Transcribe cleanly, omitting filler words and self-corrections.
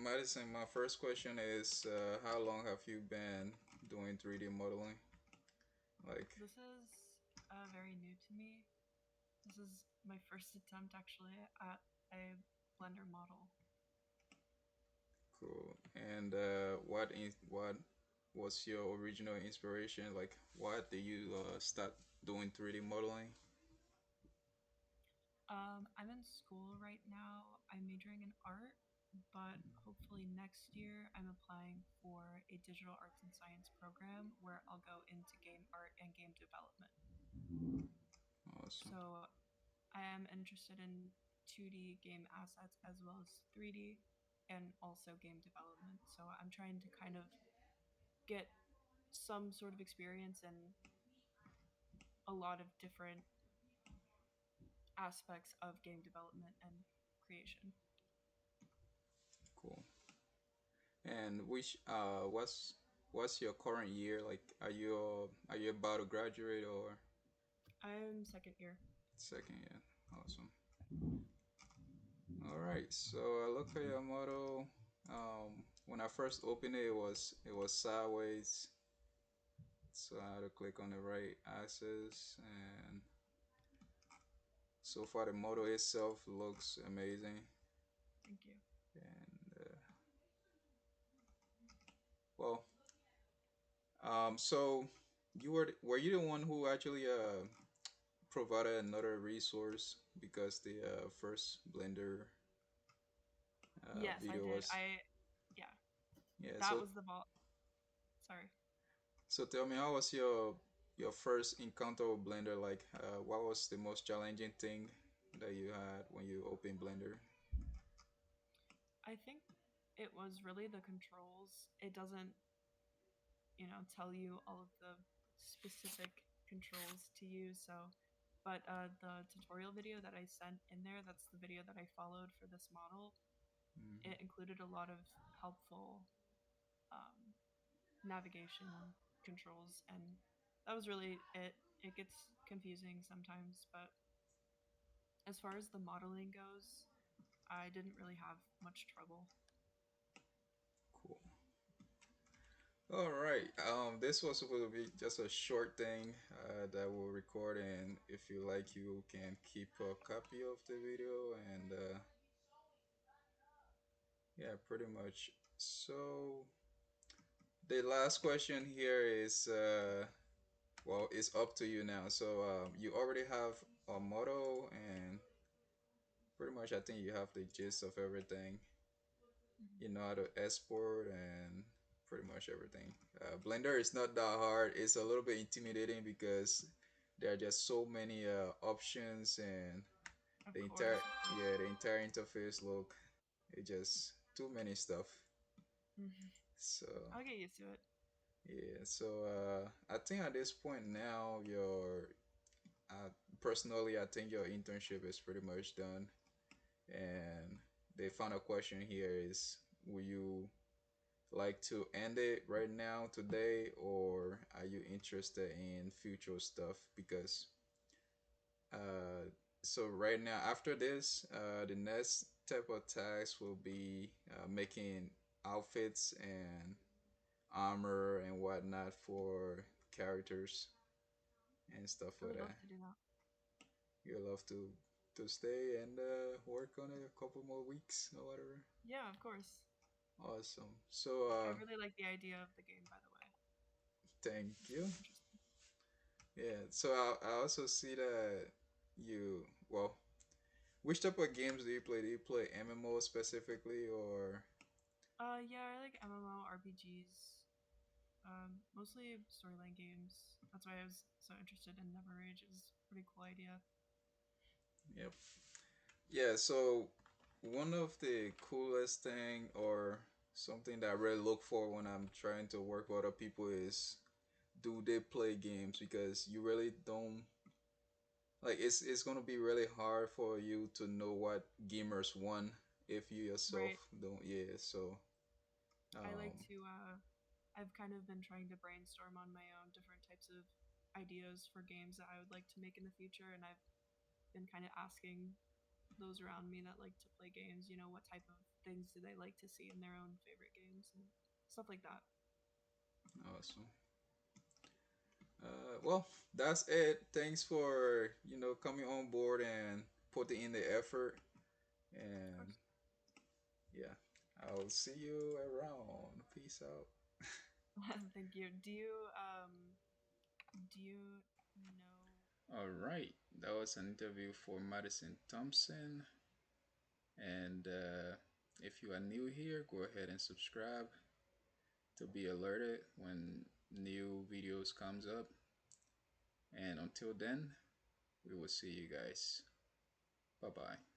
Madison, my first question is how long have you been doing 3D modeling? Like, This is very new to me. This is my first attempt actually at a Blender model. cool. And what was your original inspiration? Like, what did you start doing 3D modeling? I'm in school right now. I'm majoring in art, but hopefully next year I'm applying for a digital arts and science program where I'll go into game art and game development. Awesome. So I am interested in 2D game assets as well as 3D and also game development. So I'm trying to kind of get some sort of experience in a lot of different aspects of game development and creation. Cool. And what's your current year? Like, are you about to graduate or I'm second year. second year? Awesome. All right. So I look at your model. When I first opened it, it was sideways. So I had to click on the right axis, and so far the model itself looks amazing. Thank you. And well, so were you the one who actually provided another resource because the first Blender Yes, I video did. was Yeah, yeah. that So was the vault. Sorry. so tell me, how was your first encounter with Blender? Like, what was the most challenging thing that you had when you opened Blender? I think it was really the controls. It doesn't, tell you all of the specific controls to use. So, but the tutorial video that I sent in there, that's the video that I followed for this model. Mhm. It included a lot of helpful um, navigation controls, and that was really it. It gets confusing sometimes, but as far as the modeling goes, I didn't really have much trouble. Cool. All right. This was supposed to be just a short thing that we'll record, and if you like, you can keep a copy of the video, and yeah, pretty much. So the last question here is, well, it's up to you now. So you already have a model, and pretty much, I think you have the gist of everything. Mhm. You know how to export and pretty much everything. Blender is not that hard. It's a little bit intimidating because there are just so many options, and Of the entire course, of course. yeah the entire interface look, it just too many stuff. Mhm. So I'll get used to it. yeah, so I think at this point now uh, personally, I think your internship is pretty much done, and the final question here is, will you like to end it right now today, or are you interested in future stuff? Because uh so right now, after this, the next type of task will be making outfits and armor and whatnot for characters and stuff I like would that. love to do that. You love to stay and work on it a couple more weeks or whatever. Yeah, of course. Awesome. So I really like the idea of the game, by the way. thank It's you. really interesting. Yeah, so I also see that well, which type of games do you play? Do you play MMO specifically, or Yeah, I like MMO RPGs. Mostly storyline games. That's why I was so interested in Never Rage. It's a pretty cool idea. yep. Yeah, so one of the coolest thing or something that I really look for when I'm trying to work with other people is, do they play games? Because you really don't, like, it's gonna be really hard for you to know what gamers want if you Right. yourself don't. Yeah, so I like um to I've kind of been trying to brainstorm on my own different types of ideas for games that I would like to make in the future, and I've been kind of asking those around me that like to play games, what type of things do they like to see in their own favorite games and stuff like that. Awesome. Well, that's it. Thanks for coming on board and putting in the effort. Of And course. yeah, I'll see you around. Peace out. Thank you. Do you know All right, that was an interview for Madison Thompson. And if you are new here, go ahead and subscribe to be alerted when new videos comes up. And until then, we will see you guys. Bye bye.